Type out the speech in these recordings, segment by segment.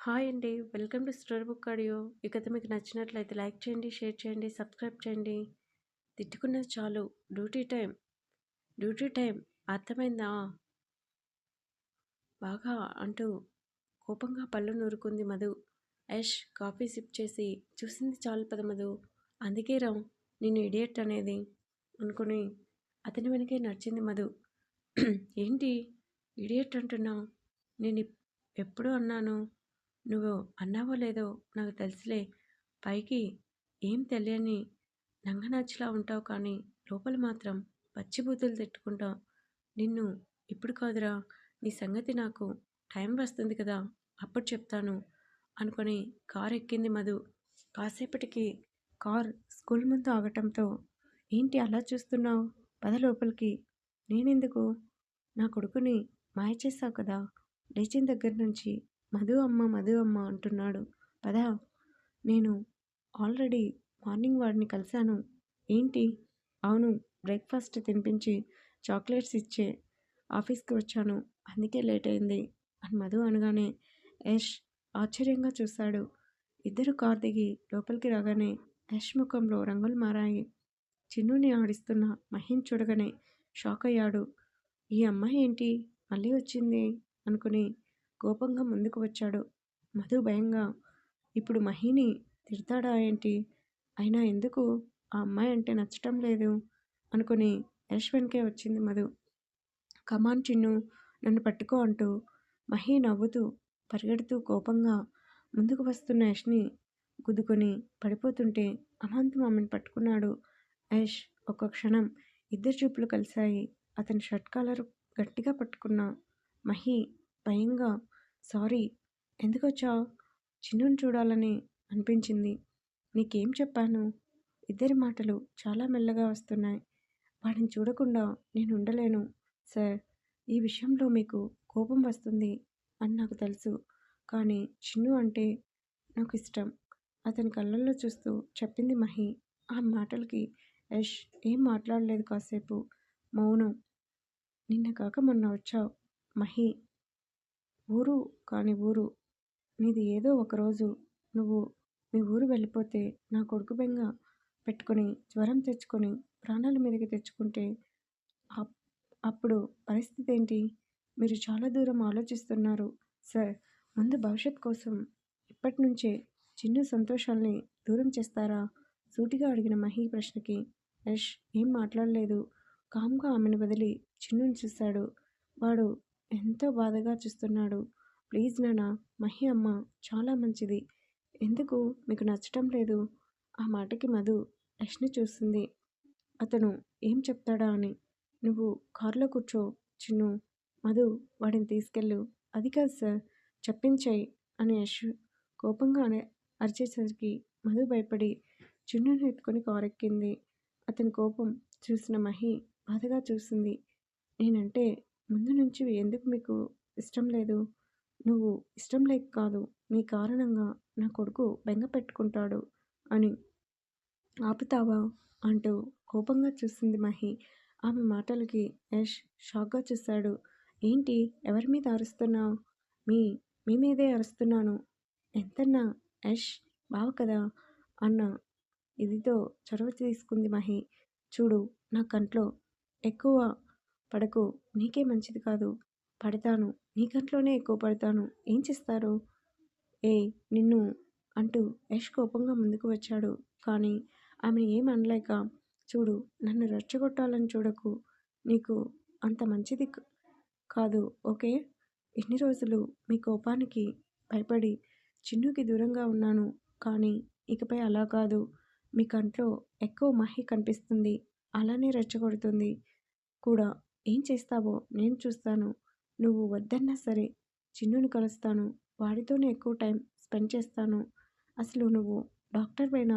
Hi అండి. Welcome to story book audio. ఈ కథ మీకు నచ్చినట్లయితే లైక్ చేయండి, షేర్ చేయండి, సబ్స్క్రైబ్ చేయండి. తిట్టుకున్నది చాలు. Duty time. Duty time. అర్థమైందా? బాగా అంటూ కోపంగా పళ్ళు నూరుకుంది మధు. యష్ కాఫీ సిప్ చేసి చూసింది చాలు పద మధు. అందుకే రా నేను ఇడియట్ అనేది అనుకుని అతని వెనకే నడిచింది మధు. ఏంటి ఇడియట్ అంటున్నావు? నేను ఎప్పుడు అన్నాను? నువ్వు అన్నావో లేదో నాకు తెలుసులే. పైకి ఏం తెలియని నంగనాచిలా ఉంటావు కానీ లోపల మాత్రం పచ్చిబూతులు తిట్టుకుంటావు. నిన్ను ఇప్పుడు కాదురా, నీ సంగతి నాకు టైం వస్తుంది కదా అప్పుడు చెప్తాను అనుకొని కారు ఎక్కింది మధు. కాసేపటికి కార్ స్కూల్ ముందు ఆగటంతో ఏంటి అలా చూస్తున్నావు? పద లోపలికి. నేనెందుకు? నా కొడుకుని మాయ చేశావు కదా. లేచిన దగ్గర నుంచి మధు అమ్మ మధు అమ్మ అంటున్నాడు. పదా. నేను ఆల్రెడీ మార్నింగ్ వాడిని కలిశాను. ఏంటి? అవును, బ్రేక్ఫాస్ట్ తినిపించి చాక్లెట్స్ ఇచ్చే ఆఫీస్కి వచ్చాను, అందుకే లేట్ అయింది అని మధు అనగానే యష్ ఆశ్చర్యంగా చూశాడు. ఇద్దరు కార్ దిగి లోపలికి రాగానే యష్ ముఖంలో రంగులు మారాయి. చిన్నుని ఆడిస్తున్న మహిని చూడగానే షాక్ అయ్యాడు. ఈ అమ్మాయి ఏంటి మళ్ళీ వచ్చింది అనుకుని కోపంగా ముందుకు వచ్చాడు. మధు భయంగా ఇప్పుడు మహిని తిడతాడా ఏంటి? అయినా ఎందుకు ఆ అమ్మాయి అంటే నచ్చటం లేదు అనుకుని యష్ వెనకే వచ్చింది మధు. కమాన్ చిన్ను, నన్ను పట్టుకో అంటూ మహి నవ్వుతూ పరిగెడుతూ కోపంగా ముందుకు వస్తున్న యష్ని గుద్దుకొని పడిపోతుంటే అమాంతం ఆమెను పట్టుకున్నాడు యష్. ఒక్క క్షణం ఇద్దరు చూపులు కలిశాయి. అతని షర్ట్ కాలర్ గట్టిగా పట్టుకున్న మహి భయంగా సారీ, ఎందుకొచ్చావు? చిన్నుని చూడాలని అనిపించింది. నీకేం చెప్పాను? ఇద్దరి మాటలు చాలా మెల్లగా వస్తున్నాయి. వాడిని చూడకుండా నేను ఉండలేను సార్. ఈ విషయంలో మీకు కోపం వస్తుంది అని నాకు తెలుసు, కానీ చిన్ను అంటే నాకు ఇష్టం అతని కళ్ళల్లో చూస్తూ చెప్పింది మహి. ఆ మాటలకి యష్ ఏం మాట్లాడలేదు. కాసేపు మౌనం. నిన్న కాక మొన్న వచ్చావు మహి. ఊరు కాని ఊరు నీది. ఏదో ఒకరోజు నువ్వు మీ ఊరు వెళ్ళిపోతే నా కొడుకు బెంగ పెట్టుకొని జ్వరం తెచ్చుకొని ప్రాణాల మీదకి తెచ్చుకుంటే అప్- అప్పుడు పరిస్థితి ఏంటి? మీరు చాలా దూరం ఆలోచిస్తున్నారు సార్. ముందు భవిష్యత్ కోసం ఇప్పటి నుంచే చిన్న సంతోషాల్ని దూరం చేస్తారా? సూటిగా అడిగిన మహి ప్రశ్నకి యష్ ఏం మాట్లాడలేదు. కామ్గా ఆమెను వదిలి చిన్నుని చూశాడు. వాడు ఎంతో బాధగా చూస్తున్నాడు. ప్లీజ్ నానా, మహి అమ్మ చాలా మంచిది. ఎందుకు మీకు నచ్చటం లేదు? ఆ మాటకి మధు యష్ని చూసింది. అతను ఏం చెప్తాడా అని. నువ్వు కారులో కూర్చో చిన్ను, మధు వాడిని తీసుకెళ్ళు. అది కాదు సార్, చెప్పించేయి అని యష్ కోపంగా అరిచేసరికి మధు భయపడి చిన్నుని ఎత్తుకొని కారు ఎక్కింది. అతని కోపం చూసిన మహి బాధగా చూసింది. నేనంటే ముందు నుంచి ఎందుకు మీకు ఇష్టం లేదు? నువ్వు ఇష్టం లేక కాదు, నీ కారణంగా నా కొడుకు బెంగ పెట్టుకుంటాడు అని. ఆపుతావా అంటూ కోపంగా చూసింది మహి. ఆమె మాటలకి యష్ షాక్గా చూశాడు. ఏంటి, ఎవరి మీద అరుస్తున్నావు? మీ మీ మీదే అరుస్తున్నాను. ఎంతన్నా యష్ బావ కదా అన్న ఇదితో చొరవ తీసుకుంది మహి. చూడు, నా కంట్లో ఎక్కువ పడకు, నీకే మంచిది కాదు. పడతాను, నీ కంట్లోనే ఎక్కువ పడతాను. ఏం చేస్తారు? ఏయ్ నిన్ను అంటూ యష్ కోపంగా ముందుకు వచ్చాడు. కానీ ఆమె ఏం అనలేక, చూడు, నన్ను రెచ్చగొట్టాలని చూడకు. నీకు అంత మంచిది కాదు, ఓకే? ఇన్ని రోజులు మీ కోపానికి భయపడి చిన్నుకి దూరంగా ఉన్నాను, కానీ ఇకపై అలా కాదు. మీ కంట్లో ఎక్కువ మహి కనిపిస్తుంది, అలానే రెచ్చగొడుతుంది కూడా. ఏం చేస్తావో నేను చూస్తాను. నువ్వు వద్దన్నా సరే చిన్నుని కలుస్తాను, వాడితోనే ఎక్కువ టైం స్పెండ్ చేస్తాను. అసలు నువ్వు డాక్టర్ పైన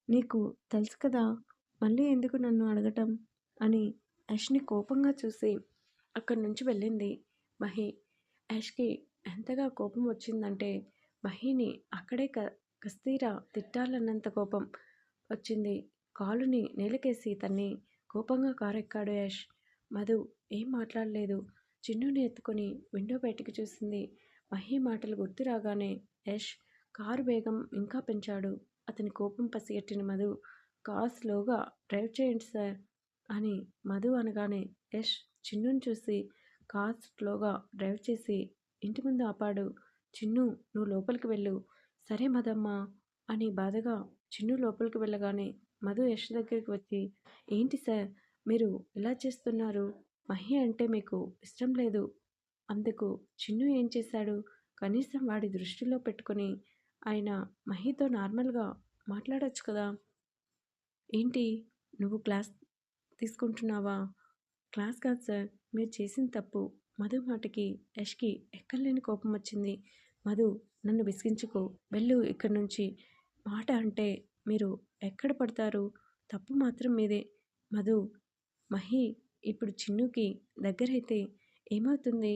నీకు తెలుసు కదా, మళ్ళీ ఎందుకు నన్ను అడగటం అని యష్ని కోపంగా చూసి అక్కడి నుంచి వెళ్ళింది మహి. యాష్కి ఎంతగా కోపం వచ్చిందంటే మహిని అక్కడే కస్తీరా తిట్టాలన్నంత కోపం వచ్చింది. కాలుని నేలకేసి తన్ని కోపంగా కారెక్కాడు యాష్. మధు ఏం మాట్లాడలేదు. చిన్నుని ఎత్తుకొని విండో బయటికి చూసింది. మహి మాటలు గుర్తు రాగానే యష్ కారు వేగం ఇంకా పెంచాడు. అతని కోపం పసిగట్టిన మధు, కార్ స్లోగా డ్రైవ్ చేయండి సార్ అని మధు అనగానే యష్ చిన్నుని చూసి కార్ స్లోగా డ్రైవ్ చేసి ఇంటి ముందు ఆపాడు. చిన్ను, నువ్వు లోపలికి వెళ్ళు. సరే మదమ్మ అని బాధగా చిన్ను లోపలికి వెళ్ళగానే మధు యష్ దగ్గరికి వచ్చి, ఏంటి సార్ మీరు ఇలా చేస్తున్నారు? మహి అంటే మీకు ఇష్టం లేదు. అందుకు చిన్ను ఏం చేశాడు? కనీసం వాడి దృష్టిలో పెట్టుకొని ఆయన మహితో నార్మల్గా మాట్లాడొచ్చు కదా. ఏంటి, నువ్వు క్లాస్ తీసుకుంటున్నావా? క్లాస్ కాదు సార్, మీరు చేసిన తప్పు. మధు మాటకి యష్కి ఎక్కలేని కోపం వచ్చింది. మధు, నన్ను విసిగించుకో, వెళ్ళు ఇక్కడి నుంచి. మాట అంటే మీరు ఎక్కడ పడతారు? తప్పు మాత్రం మీదే. మధు, మహి ఇప్పుడు చిన్నుకి దగ్గరైతే ఏమవుతుంది?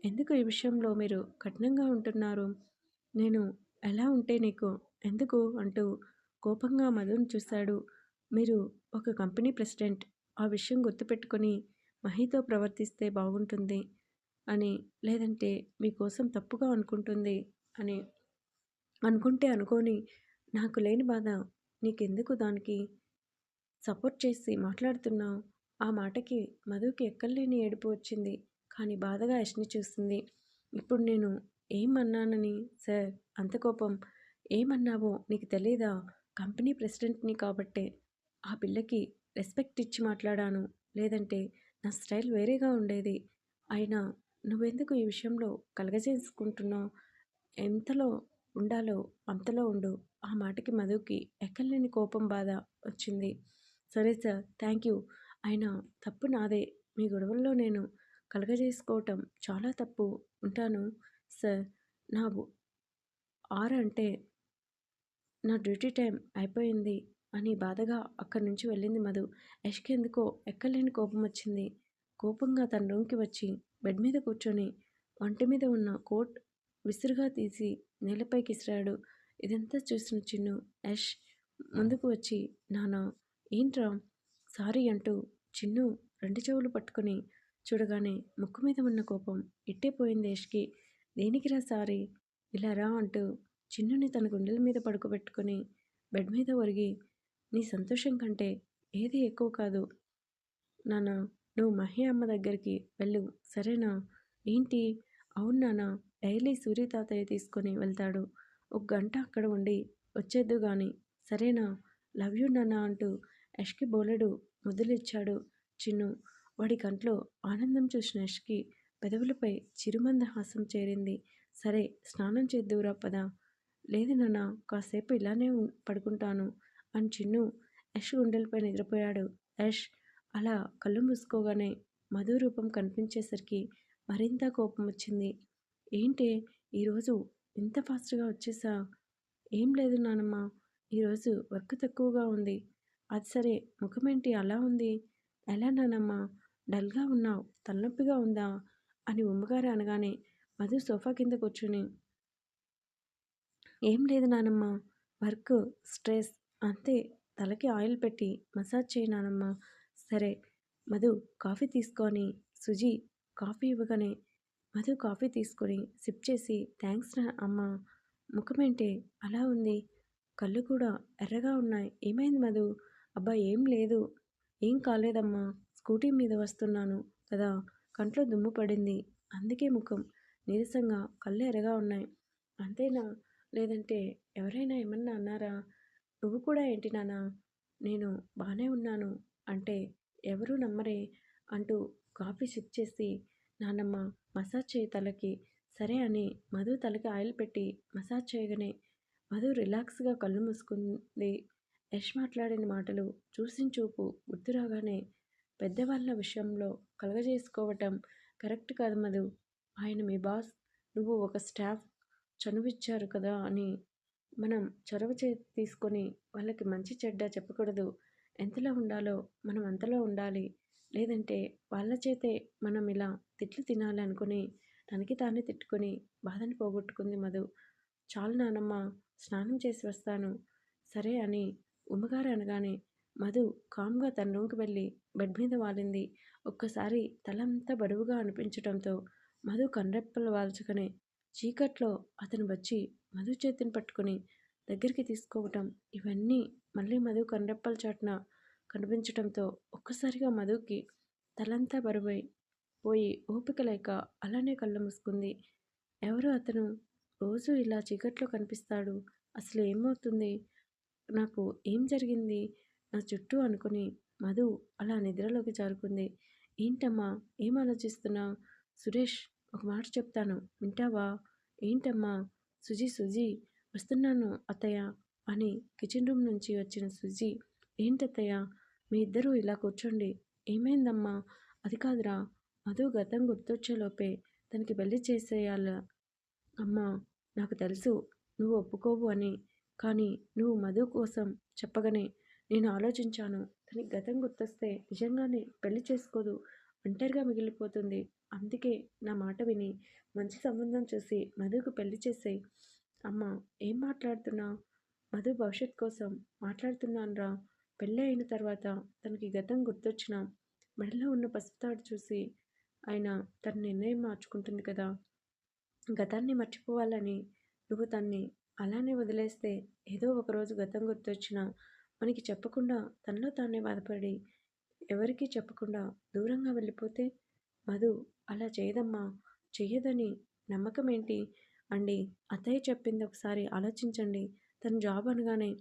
ఎందుకు ఈ విషయంలో మీరు కఠినంగా ఉంటున్నారు? నేను ఎలా ఉంటే నీకు ఎందుకు అంటూ కోపంగా మధుని చూశాడు. మీరు ఒక కంపెనీ ప్రెసిడెంట్. ఆ విషయం గుర్తుపెట్టుకొని మహితో ప్రవర్తిస్తే బాగుంటుంది అని, లేదంటే మీకోసం తప్పుగా అనుకుంటుంది అని అనుకుంటే అనుకోని, నాకు లేని బాధ నీకెందుకు దానికి సపోర్ట్ చేసి మాట్లాడుతున్నావు? ఆ మాటకి మధుకి ఎక్కడలేని ఏడుపు వచ్చింది. కానీ బాధగా యష్ని చూసింది. ఇప్పుడు నేను ఏమన్నానని సార్ అంత కోపం? ఏమన్నావో నీకు తెలీదా? కంపెనీ ప్రెసిడెంట్ని కాబట్టే ఆ పిల్లకి రెస్పెక్ట్ ఇచ్చి మాట్లాడాను. లేదంటే నా స్టైల్ వేరేగా ఉండేది. అయినా నువ్వెందుకు ఈ విషయంలో కలగజేసుకుంటున్నావు? ఎంతలో ఉండాలో అంతలో ఉండు. ఆ మాటకి మధుకి ఎక్కడలేని కోపం, బాధ వచ్చింది. సరే సార్, థ్యాంక్ యూ. అయినా తప్పు నాదే. మీ గొడవల్లో నేను కలగజేసుకోవటం చాలా తప్పు. ఉంటాను సార్. నా 6 అంటే నా డ్యూటీ టైం అయిపోయింది అని బాధగా అక్కడి నుంచి వెళ్ళింది మధు. యష్కి ఎందుకో ఎక్కలేని కోపం వచ్చింది. కోపంగా తన రూమ్కి వచ్చి బెడ్ మీద కూర్చొని ఒంటి మీద ఉన్న కోట్ విసురుగా తీసి నేలపైకి ఇసిరాడు. ఇదంతా చూసిన చిన్ను యష్ ముందుకు వచ్చి, నానా ఏంట్రా? సారీ అంటూ చిన్ను రెండు చెవులు పట్టుకొని చూడగానే ముక్కు మీద ఉన్న కోపం ఇట్టే పోయింది యష్కి. దేనికిరా సారీ? ఇలా రా అంటూ చిన్నుని తన గుండెల మీద పడుకోబెట్టుకొని బెడ్ మీద ఒరిగి, నీ సంతోషం కంటే ఏది ఎక్కువ కాదు నాన్న. నువ్వు మహి అమ్మ దగ్గరికి వెళ్ళు, సరేనా? ఏంటి? అవును నాన్న, డైలీ సూర్య తాతయ్య తీసుకొని వెళ్తాడు. ఒక గంట అక్కడ ఉండి వచ్చేద్దు గాని, సరేనా? లవ్ యూ నాన్న అంటూ యష్కి బోలెడు ముద్దులిచ్చాడు చిన్ను. వాడి కంట్లో ఆనందం చూసిన యష్కి పెదవులపై చిరుమందహాసం చేరింది. సరే, స్నానం చేద్దువురా పద. లేదు నాన్న, కాసేపు ఇలానే పడుకుంటాను అని చిన్ను యష్ గుండెలపై నిద్రపోయాడు. యష్ అలా కళ్ళు మూసుకోగానే మధు రూపం కనిపించేసరికి మరింత కోపం వచ్చింది. ఏంటి ఈరోజు ఇంత ఫాస్ట్గా వచ్చేసా? ఏం లేదు నానమ్మ, ఈరోజు వర్క్ తక్కువగా ఉంది. అది సరే, ముఖమేంటి అలా ఉంది? ఎలా నానమ్మ, డల్గా ఉన్నావు? తలనొప్పిగా ఉందా అని ఉమ్మగారు అనగానే మధు సోఫా కింద కూర్చుని, ఏం లేదు నానమ్మ, వర్క్ స్ట్రెస్ అంతే. తలకి ఆయిల్ పెట్టి మసాజ్ చేయి నానమ్మ. సరే. మధు కాఫీ తీసుకొని సుజీ కాఫీ ఇవ్వగానే మధు కాఫీ తీసుకొని సిప్ చేసి, థ్యాంక్స్ నా అమ్మ. ముఖమేంటి అలా ఉంది? కళ్ళు కూడా ఎర్రగా ఉన్నాయి. ఏమైంది మధు? అబ్బా ఏం లేదు. ఏం కాలేదమ్మా. స్కూటీ మీద వస్తున్నాను కదా, కంట్లో దుమ్ము పడింది. అందుకే ముఖం నీరసంగా, కళ్ళు ఎర్రగా ఉన్నాయి. అంతేనా? లేదంటే ఎవరైనా ఏమన్నా అన్నారా? నువ్వు కూడా ఏంటి నాన్న, నేను బాగానే ఉన్నాను అంటే ఎవరూ నమ్మరే అంటూ కాఫీ సిప్ చేసి, నాన్నమ్మ మసాజ్ చేయి తలకి. సరే అని మధు తలకి ఆయిల్ పెట్టి మసాజ్ చేయగానే మధు రిలాక్స్గా కళ్ళు మూసుకుంది. యష్ మాట్లాడిన మాటలు, చూసిన చూపు గుర్తురాగానే, పెద్దవాళ్ళ విషయంలో కలగజేసుకోవటం కరెక్ట్ కాదు మధు. ఆయన మీ బాస్, నువ్వు ఒక స్టాఫ్. చనువిచ్చారు కదా అని మనం చొరవ తీసుకొని వాళ్ళకి మంచి చెడ్డ చెప్పకూడదు. ఎంతలో ఉండాలో మనం అంతలో ఉండాలి. లేదంటే వాళ్ళ చేతే మనం ఇలా తిట్లు తినాలి అనుకుని తనకి తానే తిట్టుకొని బాధని పోగొట్టుకుంది మధు. చాలు నానమ్మ, స్నానం చేసి వస్తాను. సరే అని ఉమ్మగారు అనగానే మధు కామ్గా తన రూమ్కి వెళ్ళి బెడ్ మీద వాలింది. ఒక్కసారి తలంతా బరువుగా అనిపించడంతో మధు కన్రెప్పలు వాల్చుకొని చీకట్లో అతను వచ్చి మధు చేతిని పట్టుకొని దగ్గరికి తీసుకోవటం, ఇవన్నీ మళ్ళీ మధు కనురెప్పల చాటున కనిపించటంతో ఒక్కసారిగా మధుకి తలంతా బరువై పోయి ఓపిక లేక అలానే కళ్ళు మూసుకుంది. ఎవరు అతను? రోజు ఇలా చీకట్లో కనిపిస్తాడు. అసలు ఏమవుతుంది? నాకు ఏం జరిగింది నా చుట్టూ అనుకుని మధు అలా నిద్రలోకి జారుకుంది. ఏంటమ్మా, ఏం ఆలోచిస్తున్నావు? సురేష్, ఒక మాట చెప్తాను, వింటావా? ఏంటమ్మా? సుజీ వస్తున్నాను అత్తయ్య అని కిచెన్ రూమ్ నుంచి వచ్చిన సుజీ, ఏంటత్తయ్య మీ ఇద్దరూ ఇలా కూర్చోండి, ఏమైందమ్మా? అది కాదురా, మధు గతం గుర్తొచ్చేలోపే తనకి పెళ్లి చేసేయాల. అమ్మా, నాకు తెలుసు నువ్వు ఒప్పుకోవు అని, కానీ నువ్వు మధు కోసం చెప్పగానే నేను ఆలోచించాను. తనకి గతం గుర్తొస్తే నిజంగానే పెళ్లి చేసుకోదు, ఒంటరిగా మిగిలిపోతుంది. అందుకే నా మాట విని మంచి సంబంధం చూసి మధుకు పెళ్లి చేసేయి. అమ్మా, ఏం మాట్లాడుతున్నావు? మధు భవిష్యత్ కోసం మాట్లాడుతున్నానురా. పెళ్ళి అయిన తర్వాత తనకి గతం గుర్తొచ్చిన మెడలో ఉన్న పసుపు తాడు చూసి ఆయన తన నిర్ణయం మార్చుకుంటుంది కదా. గతాన్ని మర్చిపోవాలని నువ్వు తన్ని అలానే వదిలేస్తే ఏదో ఒకరోజు గతం గుర్తొచ్చినా మనకి చెప్పకుండా తనలో తానే బాధపడి ఎవరికీ చెప్పకుండా దూరంగా వెళ్ళిపోతే? మధు అలా చేయదమ్మా, చెయ్యదని నమ్మకం ఏంటి అండి? అత్తయ్య చెప్పింది ఒకసారి ఆలోచించండి. తను జాబ్ అనగానే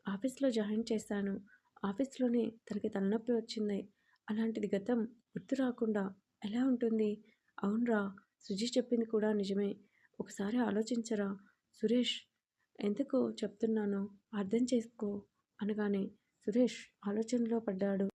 ఆఫీస్లో జాయిన్ చేశాను. ఆఫీస్లోనే తనకి తలనొప్పి వచ్చింది. అలాంటిది గతం గుర్తు రాకుండా ఎలా ఉంటుంది? అవునరా, సుజి చెప్పింది కూడా నిజమే. ఒకసారి ఆలోచించరా సురేష్, ఎందుకు చెప్తున్నానో అర్థం చేసుకో అనగానే సురేష్ ఆలోచనలో పడ్డాడు.